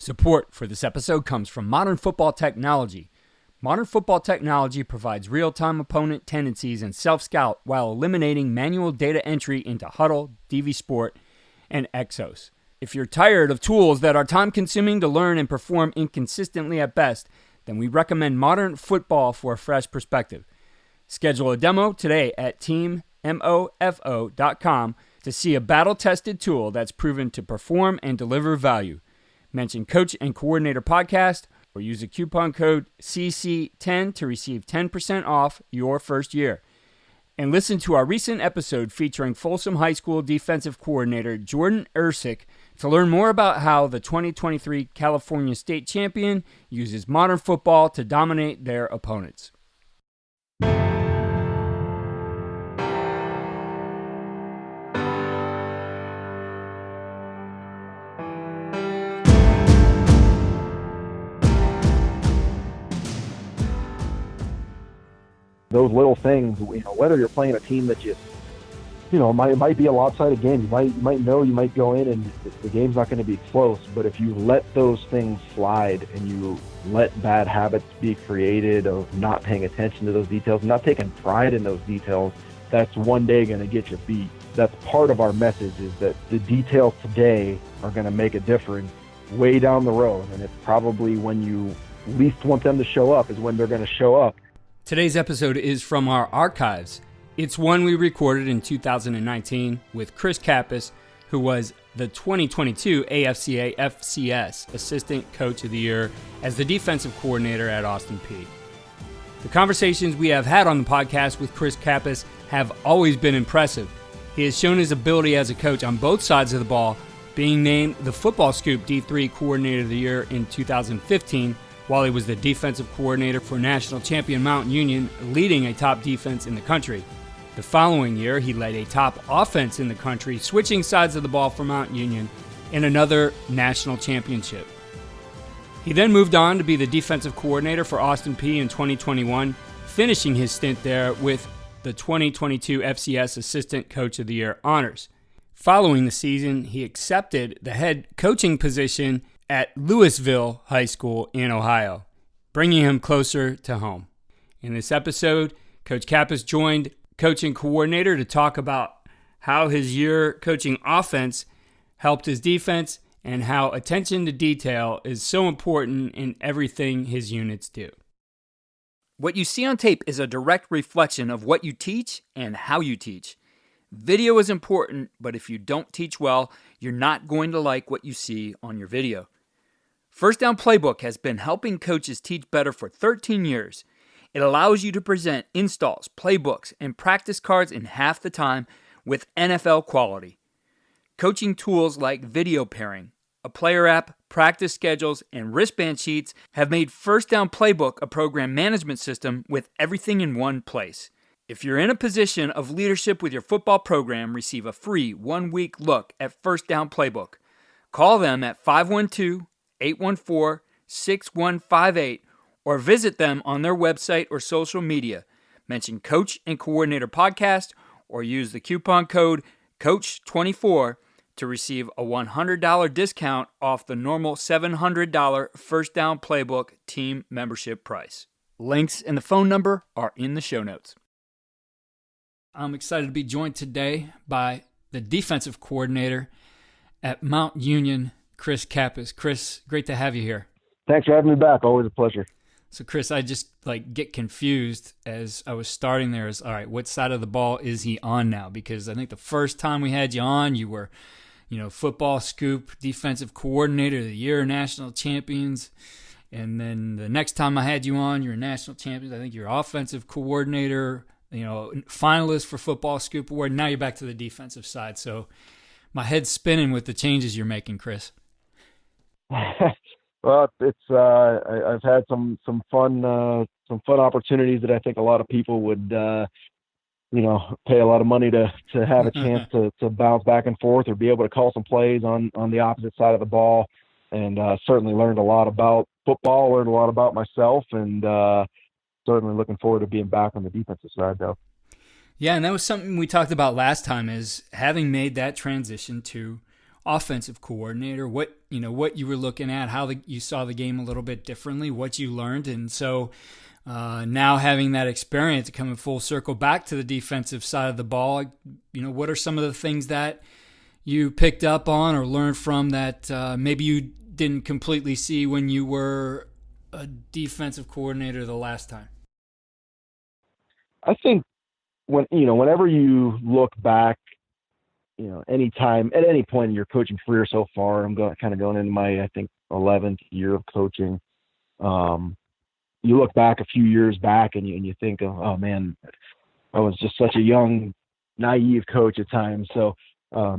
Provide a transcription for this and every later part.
Support for this episode comes from Modern Football Technology. Modern Football Technology provides real-time opponent tendencies and self-scout while eliminating manual data entry into Huddle, DV Sport, and Exos. If you're tired of tools that are time-consuming to learn and perform inconsistently at best, then we recommend Modern Football for a fresh perspective. Schedule a demo today at teammofo.com to see a battle-tested tool that's proven to perform and deliver value. Mention Coach and Coordinator Podcast or use the coupon code CC10 to receive 10% off your first year. And listen to our recent episode featuring Folsom High School defensive coordinator Jordan Ersick to learn more about how the 2023 California State Champion uses modern football to dominate their opponents. Those little things, whether you're playing a team that might be a lopsided game, you might go in and the game's not going to be close, but if you let those things slide and you let bad habits be created of not paying attention to those details, not taking pride in those details, that's one day going to get you beat. That's part of our message, is that the details today are going to make a difference way down the road, and it's probably when you least want them to show up is when they're going to show up. Today's episode is from our archives. It's one we recorded in 2019 with Chris Kappas, who was the 2022 AFCA FCS Assistant Coach of the Year as the defensive coordinator at Austin Peay. The conversations we have had on the podcast with Chris Kappas have always been impressive. He has shown his ability as a coach on both sides of the ball, being named the Football Scoop D3 Coordinator of the Year in 2015, while he was the defensive coordinator for national champion Mount Union, leading a top defense in the country. The following year, he led a top offense in the country, switching sides of the ball for Mount Union in another national championship. He then moved on to be the defensive coordinator for Austin Peay in 2021, finishing his stint there with the 2022 FCS Assistant Coach of the Year honors. Following the season, he accepted the head coaching position at Louisville High School in Ohio, bringing him closer to home. In this episode, Coach Kappas joined Coach and Coordinator to talk about how his year coaching offense helped his defense and how attention to detail is so important in everything his units do. What you see on tape is a direct reflection of what you teach and how you teach. Video is important, but if you don't teach well, you're not going to like what you see on your video. First Down Playbook has been helping coaches teach better for 13 years. It allows you to present installs, playbooks, and practice cards in half the time with NFL quality. Coaching tools like video pairing, a player app, practice schedules, and wristband sheets have made First Down Playbook a program management system with everything in one place. If you're in a position of leadership with your football program, receive a free 1-week look at First Down Playbook. Call them at 512-814-6158 or visit them on their website or social media. Mention Coach and Coordinator Podcast or use the coupon code COACH24 to receive a $100 discount off the normal $700 First Down Playbook team membership price. Links and the phone number are in the show notes. I'm excited to be joined today by the defensive coordinator at Mount Union, Chris Kappas. Chris, great to have you here. Thanks for having me back. Always a pleasure. So, Chris, I just get confused as I was starting there. All right, what side of the ball is he on now? Because I think the first time we had you on, you were, football scoop, defensive coordinator of the year, national champions. And then the next time I had you on, you're national champions. I think you're offensive coordinator, finalist for Football Scoop Award. Now you're back to the defensive side. So my head's spinning with the changes you're making, Chris. Well, it's I've had some fun opportunities that I think a lot of people would pay a lot of money to have a chance to bounce back and forth or be able to call some plays on the opposite side of the ball, and certainly learned a lot about football, learned a lot about myself, and certainly looking forward to being back on the defensive side though. Yeah, and that was something we talked about last time, is having made that transition to offensive coordinator, what you were looking at, how you saw the game a little bit differently, what you learned. And so now having that experience coming full circle back to the defensive side of the ball, what are some of the things that you picked up on or learned from that maybe you didn't completely see when you were a defensive coordinator the last time? I think whenever you look back, anytime at any point in your coaching career so far, I'm kind of going into my, I think, 11th year of coaching. You look back a few years back and you think, oh man, I was just such a young, naive coach at times. So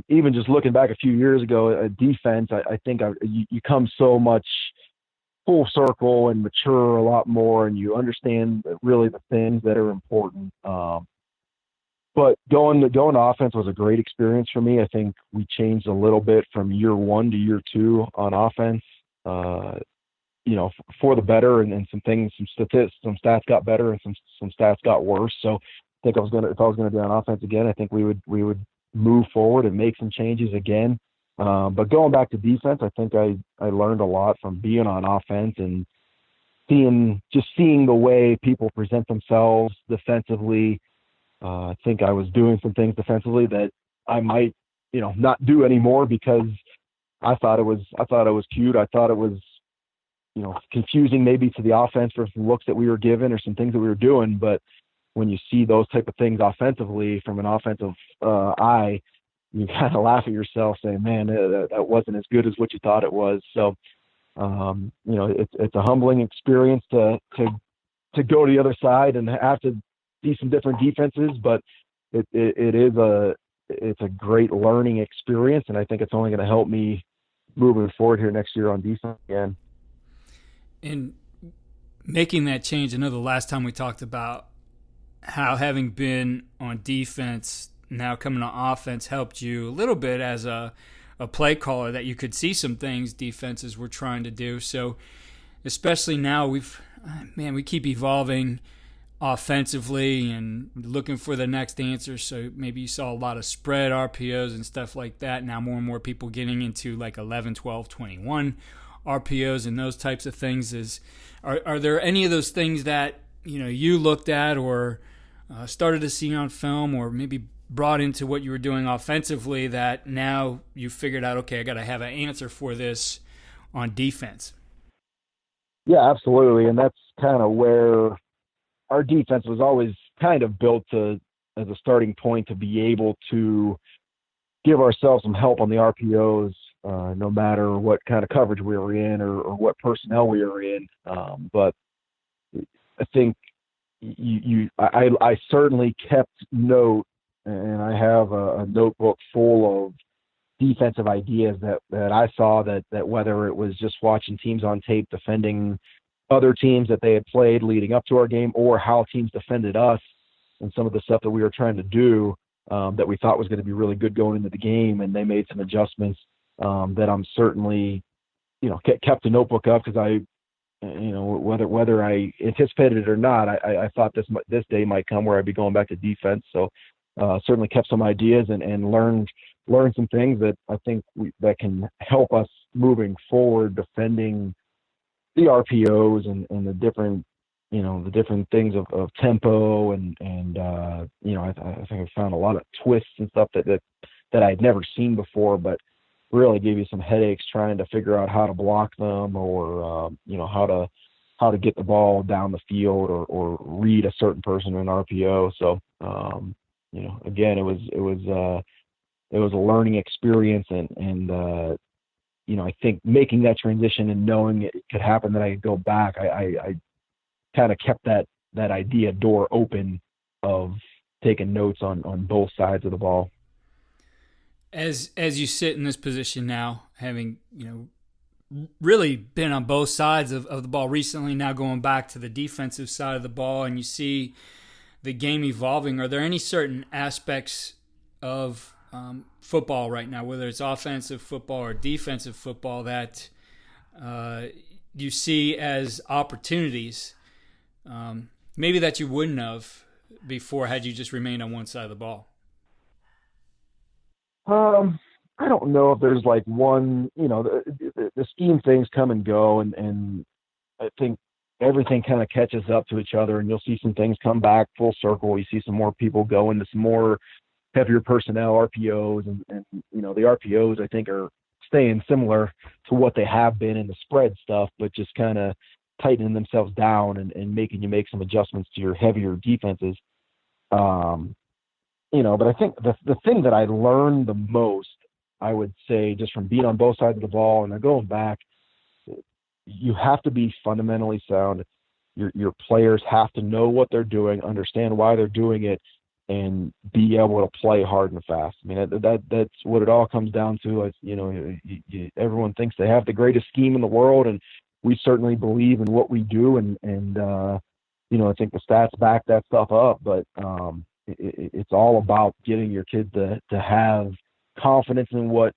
even just looking back a few years ago at defense, I think you come so much full circle and mature a lot more, and you understand really the things that are important. But going to offense was a great experience for me. I think we changed a little bit from year 1 to year 2 on offense, for the better, and some stats got better and some stats got worse. So I think if I was gonna be on offense again, I think we would move forward and make some changes again. But going back to defense, I think I learned a lot from being on offense and seeing the way people present themselves defensively. I think I was doing some things defensively that I might, not do anymore because I thought it was cute. I thought it was, confusing maybe to the offense for some looks that we were given or some things that we were doing. But when you see those type of things offensively from an offensive eye, you kind of laugh at yourself saying, man, that wasn't as good as what you thought it was. So, it's a humbling experience to go to the other side and have to see some different defenses, but it's a great learning experience. And I think it's only going to help me moving forward here next year on defense again. And making that change, I know the last time we talked about how having been on defense, now coming to offense helped you a little bit as a play caller, that you could see some things defenses were trying to do. So especially now we keep evolving offensively and looking for the next answer. So maybe you saw a lot of spread RPOs and stuff like that. Now more and more people getting into like 11, 12, 21 RPOs and those types of things. Are there any of those things that you looked at or started to see on film or maybe brought into what you were doing offensively that now you figured out, okay, I got to have an answer for this on defense? Yeah, absolutely. And that's kind of where our defense was always kind of built as a starting point to be able to give ourselves some help on the RPOs, no matter what kind of coverage we were in or what personnel we were in. But I think I certainly kept note, and I have a notebook full of defensive ideas that I saw that whether it was just watching teams on tape defending other teams that they had played leading up to our game, or how teams defended us and some of the stuff that we were trying to do that we thought was going to be really good going into the game, and they made some adjustments that I'm certainly, kept a notebook of, because I, whether I anticipated it or not, I thought this day might come where I'd be going back to defense. So certainly kept some ideas and learned some things that I think that can help us moving forward, defending the RPOs and the different, the different things of tempo and I think I found a lot of twists and stuff that I'd never seen before, but really gave you some headaches trying to figure out how to block them or how to get the ball down the field or read a certain person in an RPO. So again, it was a learning experience and I think making that transition and knowing it could happen that I could go back, I kind of kept that idea door open of taking notes on both sides of the ball. As you sit in this position now, having really been on both sides of the ball recently, now going back to the defensive side of the ball, and you see the game evolving, are there any certain aspects of football right now, whether it's offensive football or defensive football, that you see as opportunities, maybe that you wouldn't have before had you just remained on one side of the ball? I don't know if there's like one, the scheme things come and go, and I think everything kind of catches up to each other, and you'll see some things come back full circle. You see some more people go into some more heavier personnel RPOs, and the RPOs I think are staying similar to what they have been in the spread stuff, but just kind of tightening themselves down and making you make some adjustments to your heavier defenses. But I think the thing that I learned the most, I would say, just from being on both sides of the ball and then going back, you have to be fundamentally sound. Your players have to know what they're doing, understand why they're doing it, and be able to play hard and fast. I mean, that's what it all comes down to. Everyone thinks they have the greatest scheme in the world, and we certainly believe in what we do, and I think the stats back that stuff up. But it's all about getting your kids to have confidence in what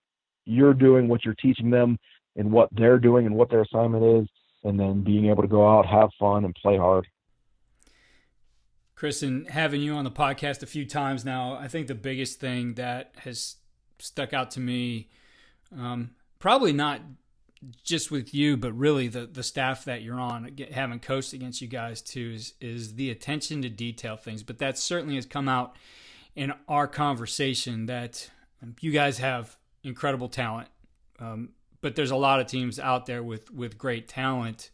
you're doing, what you're teaching them, and what they're doing and what their assignment is, and then being able to go out, have fun, and play hard. Chris, and having you on the podcast a few times now, I think the biggest thing that has stuck out to me, probably not just with you, but really the staff that you're on, having coached against you guys too, is the attention to detail things. But that certainly has come out in our conversation, that you guys have incredible talent, but there's a lot of teams out there with great talent.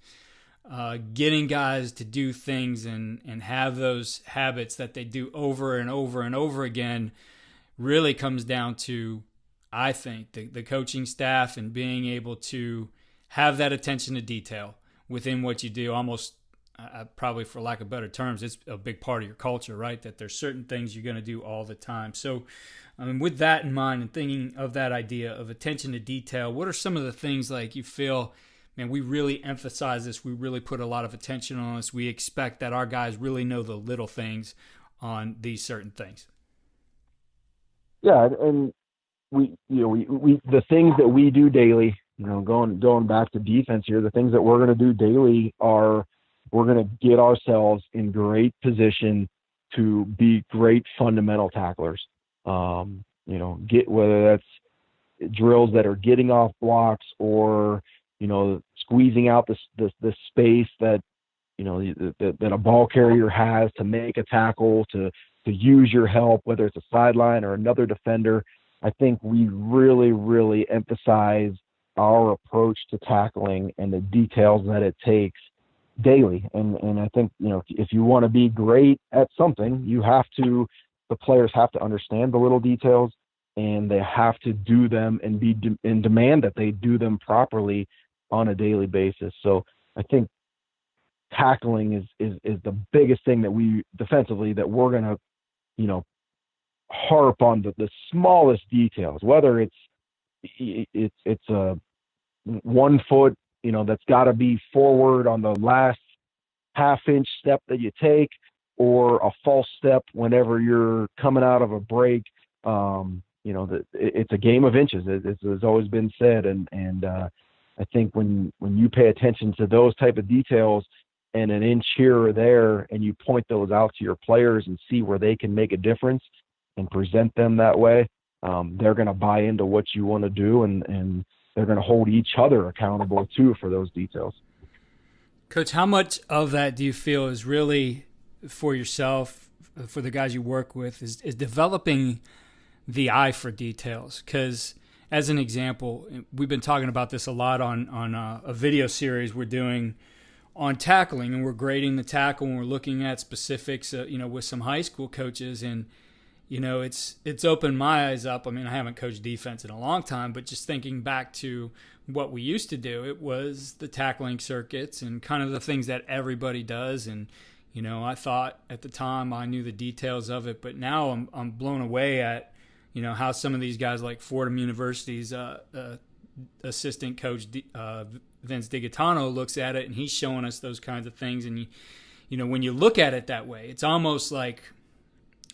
Getting guys to do things and have those habits that they do over and over and over again really comes down to, I think, the coaching staff and being able to have that attention to detail within what you do. Almost, probably for lack of better terms, it's a big part of your culture, right? That there's certain things you're going to do all the time. So, with that in mind and thinking of that idea of attention to detail, what are some of the things like you feel, man, we really emphasize this, we really put a lot of attention on this, we expect that our guys really know the little things on these certain things? Yeah, and we the things that we do daily, going back to defense here, the things that we're going to do daily are we're going to get ourselves in great position to be great fundamental tacklers. Get, whether that's drills that are getting off blocks or squeezing out the space that that a ball carrier has to make a tackle, to use your help, whether it's a sideline or another defender. I think we really, really emphasize our approach to tackling and the details that it takes daily. And I think, if you want to be great at something, the players have to understand the little details, and they have to do them and demand that they do them properly on a daily basis. So I think tackling is the biggest thing that we defensively, that we're going to, harp on the smallest details, whether it's a 1 foot, that's got to be forward on the last half-inch step that you take, or a false step whenever you're coming out of a break. It's a game of inches, as has always been said. And I think when you pay attention to those type of details, and an inch here or there, and you point those out to your players and see where they can make a difference and present them that way, they're going to buy into what you want to do, and they're going to hold each other accountable too for those details. Coach, how much of that do you feel is really for yourself, for the guys you work with, is developing the eye for details? Because as an example, we've been talking about this a lot on a video series we're doing on tackling, and we're grading the tackle, and we're looking at specifics, with some high school coaches, and it's opened my eyes up. I mean, I haven't coached defense in a long time, but just thinking back to what we used to do, it was the tackling circuits and kind of the things that everybody does. And, I thought at the time I knew the details of it, but now I'm blown away at, how some of these guys like Fordham University's assistant coach Vince DiGaetano looks at it, and he's showing us those kinds of things. And, when you look at it that way, it's almost like,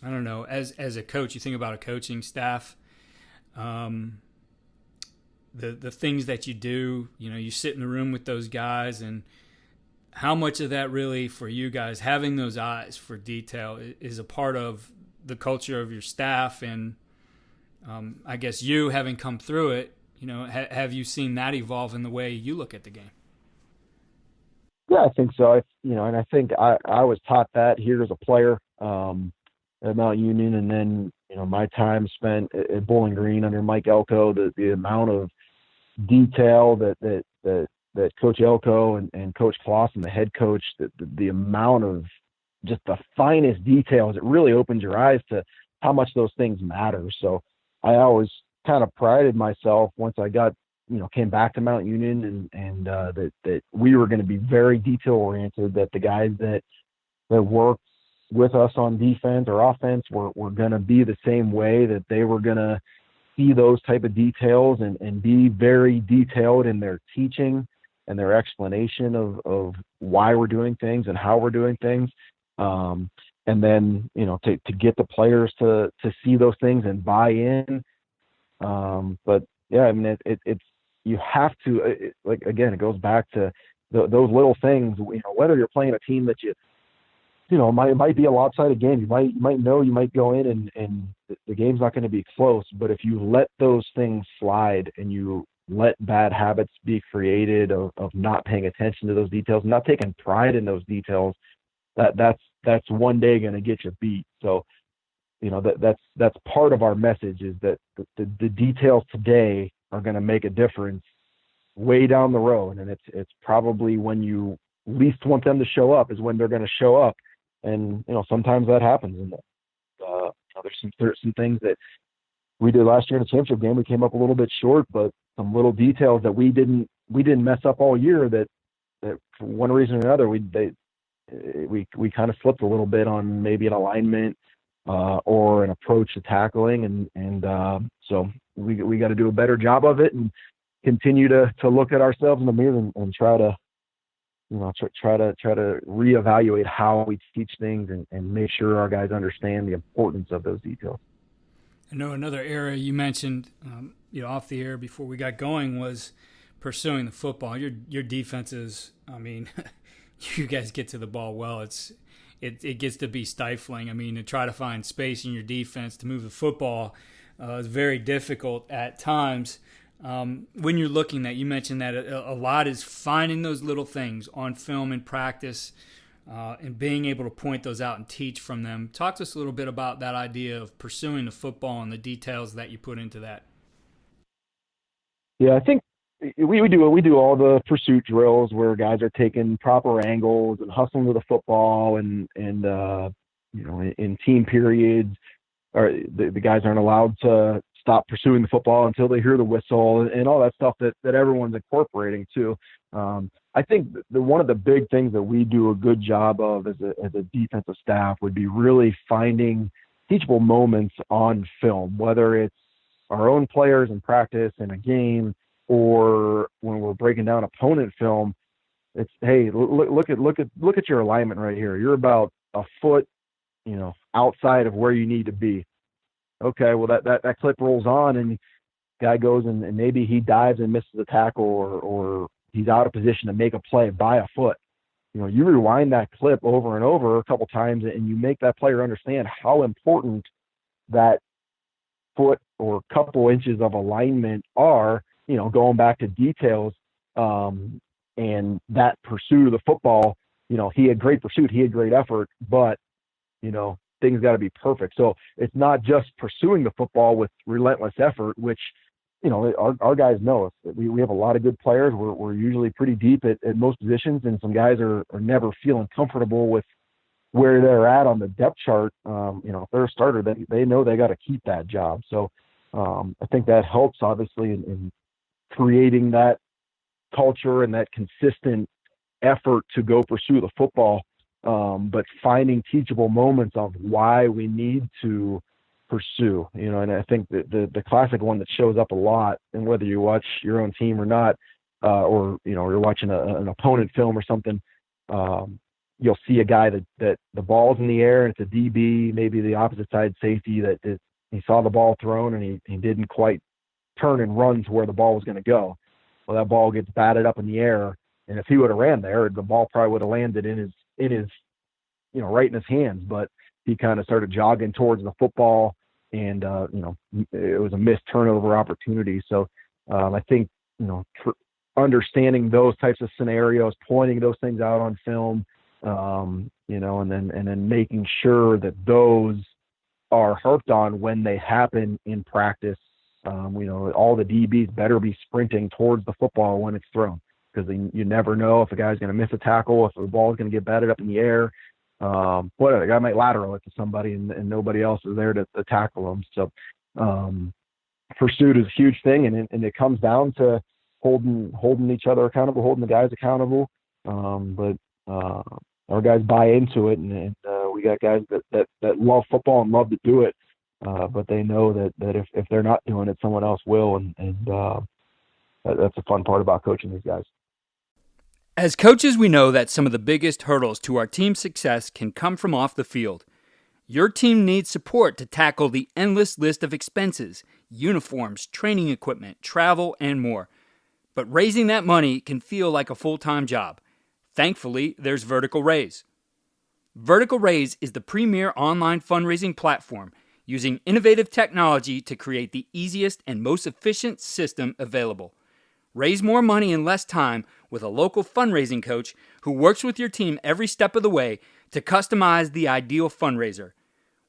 I don't know, as a coach, you think about a coaching staff, the things that you do, you sit in the room with those guys, and how much of that really for you guys, having those eyes for detail, is a part of the culture of your staff, and I guess you having come through it, have you seen that evolve in the way you look at the game? Yeah, I think so. And I think I was taught that here as a player at Mount Union, and then my time spent at Bowling Green under Mike Elko, the amount of detail that Coach Elko and Coach Clausen, the head coach, the amount of just the finest details, it really opens your eyes to how much those things matter. So I always kind of prided myself once I came back to Mount Union and that we were going to be very detail oriented, that the guys that worked with us on defense or offense were going to be the same way, that they were going to see those type of details and be very detailed in their teaching and their explanation of why we're doing things and how we're doing things. And then, to get the players to see those things and buy in. But yeah, I mean, it's, you have to, again, it goes back to those little things, whether you're playing a team that might be a lopsided game, you might go in and the game's not going to be close, but if you let those things slide and you let bad habits be created of not paying attention to those details, not taking pride in those details, that's one day going to get you beat. So, that's part of our message, is that the details today are going to make a difference way down the road. And it's probably when you least want them to show up is when they're going to show up. And, sometimes that happens. And there's some things that we did last year in the championship game. We came up a little bit short, but some little details that we didn't mess up all year that for one reason or another, we kind of slipped a little bit on maybe an alignment or an approach to tackling. And so we got to do a better job of it and continue to look at ourselves in the mirror and try to reevaluate how we teach things and make sure our guys understand the importance of those details. I know another area you mentioned, off the air before we got going, was pursuing the football. Your defenses, I mean, you guys get to the ball well. It gets to be stifling. I mean, to try to find space in your defense to move the football is very difficult at times. When you're looking at, you mentioned that a lot is finding those little things on film and practice and being able to point those out and teach from them. Talk to us a little bit about that idea of pursuing the football and the details that you put into that. Yeah, I think we do all the pursuit drills where guys are taking proper angles and hustling to the football and in team periods, or the guys aren't allowed to stop pursuing the football until they hear the whistle and all that stuff that everyone's incorporating too. I think one of the big things that we do a good job of as a defensive staff would be really finding teachable moments on film, whether it's our own players in practice in a game or when we're breaking down opponent film. It's, hey, look at your alignment right here. You're about a foot, outside of where you need to be. Okay, well that clip rolls on and guy goes and maybe he dives and misses a tackle or he's out of position to make a play by a foot. You rewind that clip over and over a couple times and you make that player understand how important that foot or couple inches of alignment are, going back to details. And that pursuit of the football, he had great pursuit, he had great effort, but, things got to be perfect. So it's not just pursuing the football with relentless effort, which, our guys know we have a lot of good players. We're usually pretty deep at most positions, and some guys are never feeling comfortable with where they're at on the depth chart. If they're a starter, they know they got to keep that job. So I think that helps obviously in creating that culture and that consistent effort to go pursue the football. But finding teachable moments of why we need to pursue, and I think the classic one that shows up a lot, and whether you watch your own team or not, or, you're watching an opponent film or something, you'll see a guy that the ball's in the air and it's a DB, maybe the opposite side safety that he saw the ball thrown and he didn't quite turn and run to where the ball was going to go. Well, that ball gets batted up in the air. And if he would have ran there, the ball probably would have landed in his, right in his hands, but he kind of started jogging towards the football and it was a missed turnover opportunity. So I think understanding those types of scenarios, pointing those things out on film, and then making sure that those are harped on when they happen in practice. All the DBs better be sprinting towards the football when it's thrown, because you never know if a guy's going to miss a tackle, if the ball is going to get batted up in the air. The guy might lateral it to somebody and nobody else is there to tackle him. So pursuit is a huge thing, and it comes down to holding each other accountable, holding the guys accountable. But our guys buy into it, and we got guys that love football and love to do it. But they know that if they're not doing it, someone else will, and that's the fun part about coaching these guys. As coaches, we know that some of the biggest hurdles to our team's success can come from off the field. Your team needs support to tackle the endless list of expenses, uniforms, training equipment, travel, and more. But raising that money can feel like a full-time job. Thankfully, there's Vertical Raise. Vertical Raise is the premier online fundraising platform using innovative technology to create the easiest and most efficient system available. Raise more money in less time with a local fundraising coach who works with your team every step of the way to customize the ideal fundraiser.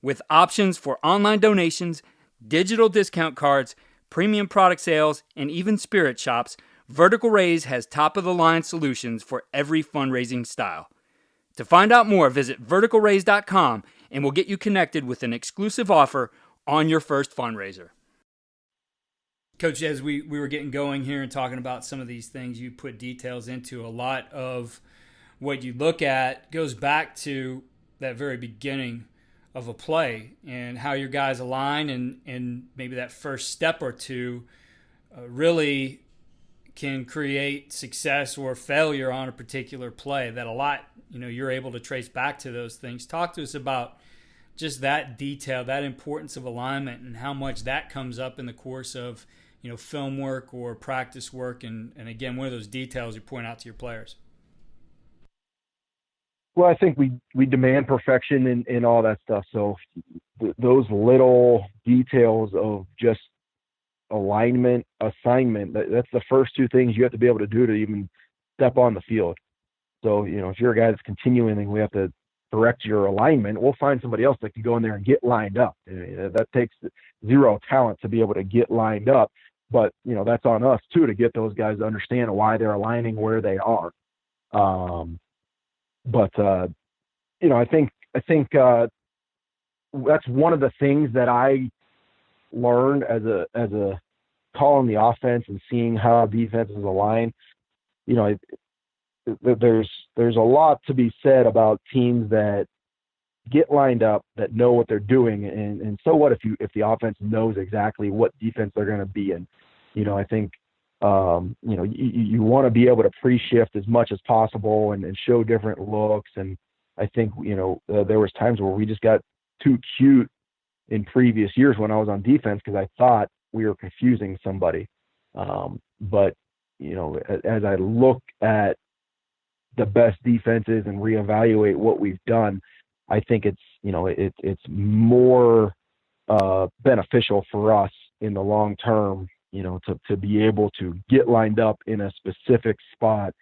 With options for online donations, digital discount cards, premium product sales, and even spirit shops, Vertical Raise has top-of-the-line solutions for every fundraising style. To find out more, visit verticalraise.com and we'll get you connected with an exclusive offer on your first fundraiser. Coach, as we were getting going here and talking about some of these things, you put details into. A lot of what you look at goes back to that very beginning of a play and how your guys align, and maybe that first step or two really can create success or failure on a particular play. That a lot, you're able to trace back to those things. Talk to us about just that detail, that importance of alignment, and how much that comes up in the course of film work or practice work, and again, one of those details you point out to your players. Well, I think we demand perfection in all that stuff. So those little details of just alignment, assignment, that's the first two things you have to be able to do to even step on the field. So, if you're a guy that's continuing, we have to correct your alignment, we'll find somebody else that can go in there and get lined up. That takes zero talent to be able to get lined up. But, that's on us too, to get those guys to understand why they're aligning where they are. I think that's one of the things that I learned as a calling the offense and seeing how defenses align. There's a lot to be said about teams that get lined up, that know what they're doing, and so what if the offense knows exactly what defense they're going to be in. I think you want to be able to pre-shift as much as possible and show different looks. And I think there was times where we just got too cute in previous years when I was on defense, because I thought we were confusing somebody. But as I look at the best defenses and reevaluate what we've done, I think it's more beneficial for us in the long term, to be able to get lined up in a specific spot,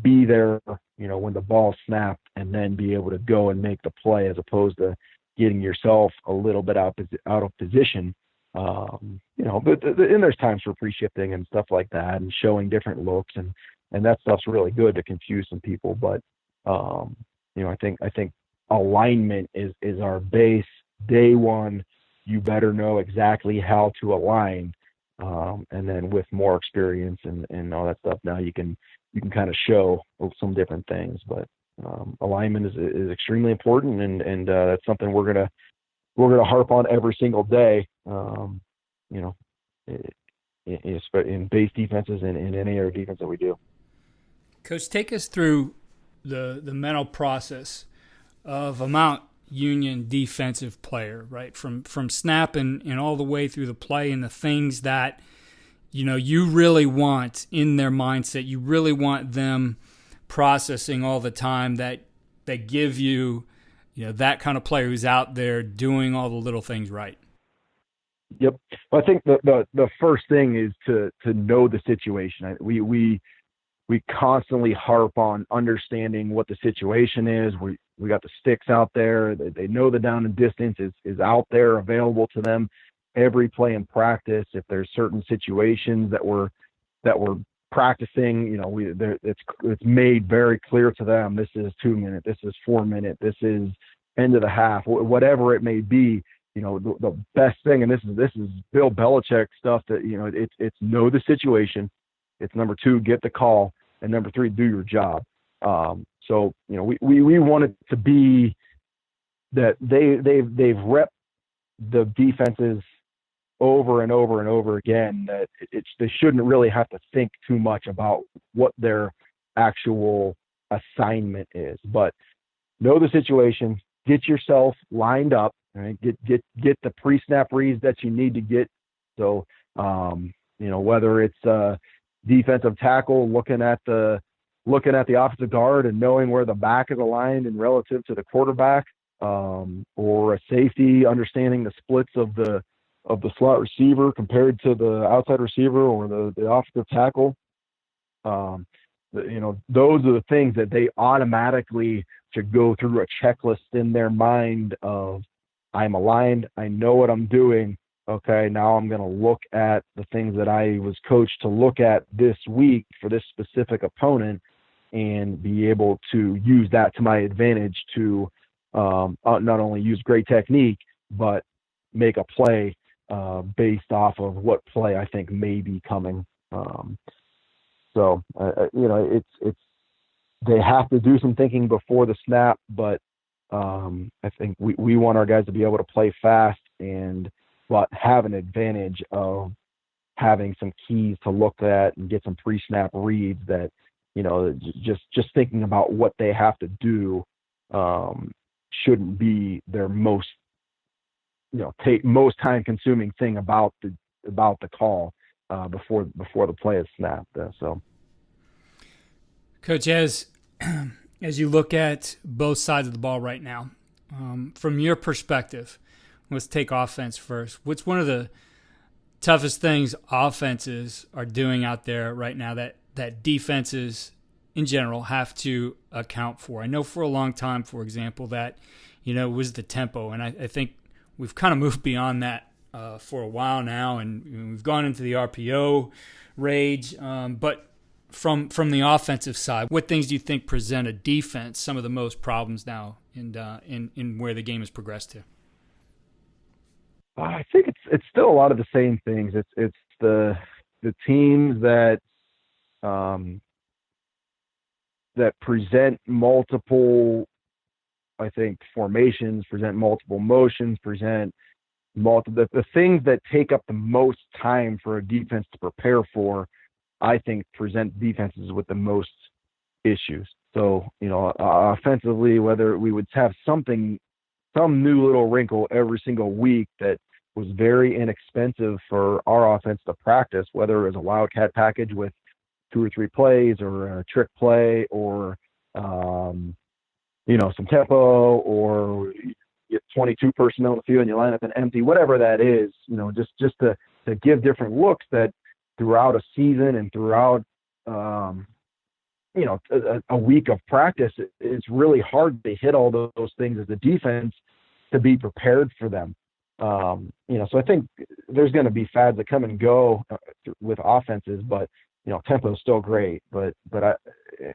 be there, when the ball snapped, and then be able to go and make the play, as opposed to getting yourself a little bit out of position. But there's times for pre-shifting and stuff like that, and showing different looks, and that stuff's really good to confuse some people. But I think alignment is our base. Day one, you better know exactly how to align, and then with more experience and all that stuff, now you can kind of show some different things. But alignment is extremely important, and that's something we're gonna harp on every single day. In base defenses and in any other defense that we do. Coach, take us through the mental process of a Mount Union defensive player, right? From snap and all the way through the play, and the things that you really want in their mindset. You really want them processing all the time, that give you that kind of player who's out there doing all the little things right. Yep. Well, I think the first thing is to know the situation. We constantly harp on understanding what the situation is. We got the sticks out there. They know the down and distance is out there available to them every play in practice. If there's certain situations that we're practicing, it's made very clear to them. This is 2 minute. This is 4 minute. This is end of the half. Whatever it may be. The best thing, and this is Bill Belichick stuff, that it's know the situation. It's number 2, get the call, and number 3, do your job. So we want it to be that they've repped the defenses over and over and over again, that they shouldn't really have to think too much about what their actual assignment is. But know the situation, get yourself lined up, right? Get the pre-snap reads that you need to get. So whether it's defensive tackle looking at the offensive guard and knowing where the back is aligned and relative to the quarterback, or a safety understanding the splits of the slot receiver compared to the outside receiver or the offensive tackle. Those are the things that they automatically should go through a checklist in their mind of, I'm aligned, I know what I'm doing. Okay, now I'm going to look at the things that I was coached to look at this week for this specific opponent and be able to use that to my advantage to not only use great technique, but make a play based off of what play I think may be coming. It's they have to do some thinking before the snap, but I think we want our guys to be able to play fast but have an advantage of having some keys to look at and get some pre-snap reads that, just thinking about what they have to do shouldn't be their most time consuming thing about the call before the play is snapped. So, Coach, as you look at both sides of the ball right now, from your perspective, let's take offense first. What's one of the toughest things offenses are doing out there right now that defenses in general have to account for? I know for a long time, for example, that was the tempo, and I think we've kind of moved beyond that for a while now, and we've gone into the RPO rage. But from the offensive side, what things do you think present a defense some of the most problems now in where the game has progressed to? I think it's still a lot of the same things. It's the teams that present multiple, I think, formations, present multiple motions, present the things that take up the most time for a defense to prepare for, I think present defenses with the most issues. So, offensively, whether we would have some new little wrinkle every single week that was very inexpensive for our offense to practice, whether it was a wildcat package with 2 or 3 plays or a trick play or, some tempo, or you get 22 personnel in the field and you line up an empty, whatever that is, just to give different looks that throughout a season and throughout, a week of practice, it's really hard to hit all those things as a defense to be prepared for them. So I think there's going to be fads that come and go with offenses, but tempo is still great, but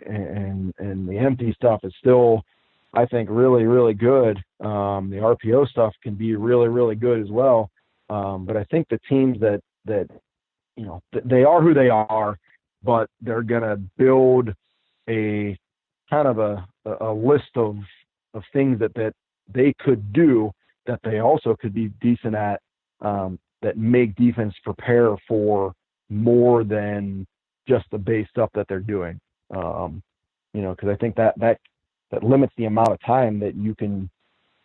and the empty stuff is still, I think, really, really good. The RPO stuff can be really, really good as well. But I think the teams that they are who they are, but they're going to build a kind of a list of things that they could do that they also could be decent at, that make defense prepare for more than just the base stuff that they're doing. Because I think that limits the amount of time that you can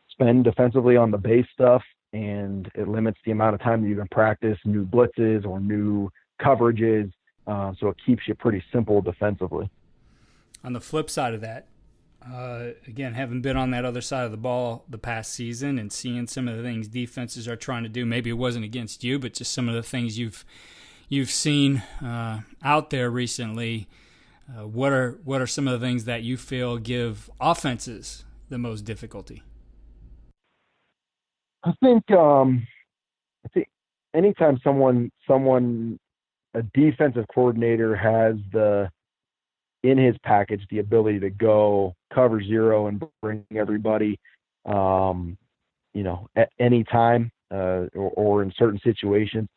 spend defensively on the base stuff, and it limits the amount of time that you can practice new blitzes or new coverages. So it keeps you pretty simple defensively. On the flip side of that, Again, having been on that other side of the ball the past season and seeing some of the things defenses are trying to do, maybe it wasn't against you, but just some of the things you've seen out there recently. What are some of the things that you feel give offenses the most difficulty? I think anytime a defensive coordinator has in his package the ability to go cover zero and bring everybody, at any time or in certain situations,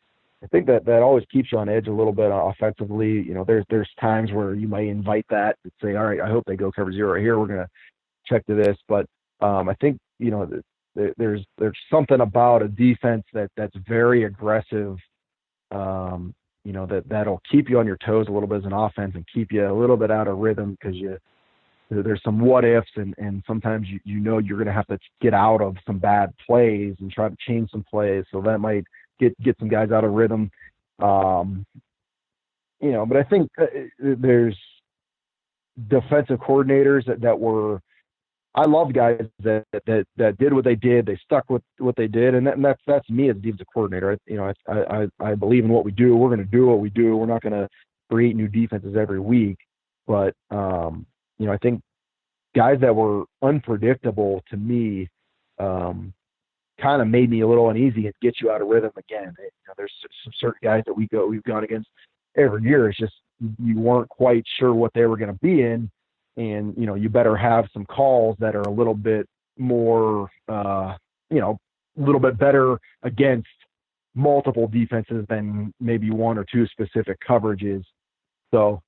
I think that always keeps you on edge a little bit offensively. There's times where you might invite that and say, all right, I hope they go cover zero here. We're going to check to this. But I think, there's something about a defense that's very aggressive, that'll keep you on your toes a little bit as an offense and keep you a little bit out of rhythm because there's some what ifs and sometimes you're going to have to get out of some bad plays and try to change some plays. So that might get some guys out of rhythm. But I think there's defensive coordinators that were, I love guys that did what they did. They stuck with what they did, and that's me as a defensive coordinator. I believe in what we do. We're going to do what we do. We're not going to create new defenses every week. But I think guys that were unpredictable to me kind of made me a little uneasy and get you out of rhythm again. There's some certain guys that we've gone against every year. It's just you weren't quite sure what they were going to be in. And, you better have some calls that are a little bit more, a little bit better against multiple defenses than maybe one or two specific coverages. So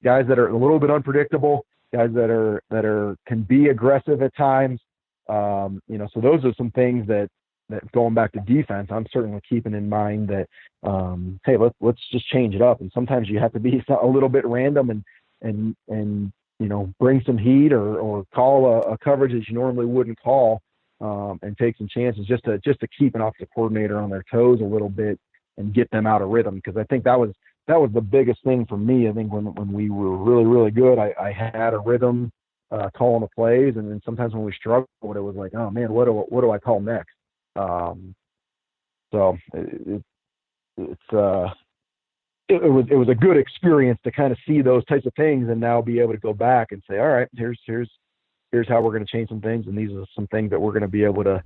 guys that are a little bit unpredictable, guys that can be aggressive at times. So those are some things that going back to defense, I'm certainly keeping in mind that, hey, let's just change it up. And sometimes you have to be a little bit random and bring some heat or call a coverage that you normally wouldn't call, and take some chances just to keep an offensive coordinator on their toes a little bit and get them out of rhythm. Because I think that was the biggest thing for me. I think when we were really, really good, I had a rhythm calling the plays, and then sometimes when we struggled, it was like, oh man, what do I call next? So it was a good experience to kind of see those types of things and now be able to go back and say, all right, here's how we're going to change some things, and these are some things that we're going to be able to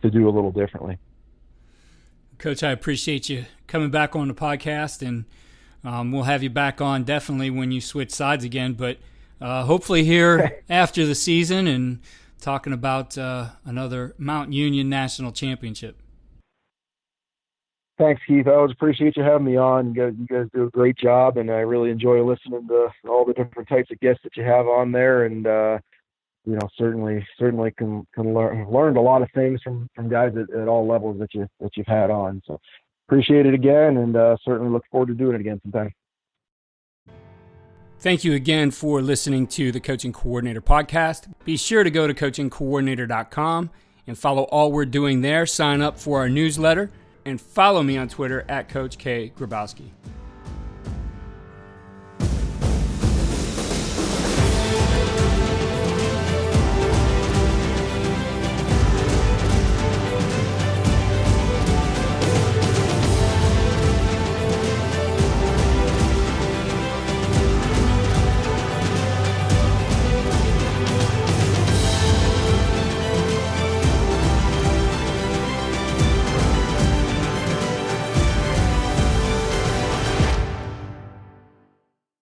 do a little differently. Coach, I appreciate you coming back on the podcast, and we'll have you back on definitely when you switch sides again, but hopefully here after the season and talking about another Mount Union National Championship. Thanks, Keith. I always appreciate you having me on. You guys do a great job, and I really enjoy listening to all the different types of guests that you have on there. And certainly can learned a lot of things from guys at all levels that you've had on. So appreciate it again, and certainly look forward to doing it again sometime. Thank you again for listening to the Coaching Coordinator Podcast. Be sure to go to coachingcoordinator.com and follow all we're doing there. Sign up for our newsletter and follow me on Twitter at Coach K. Grabowski.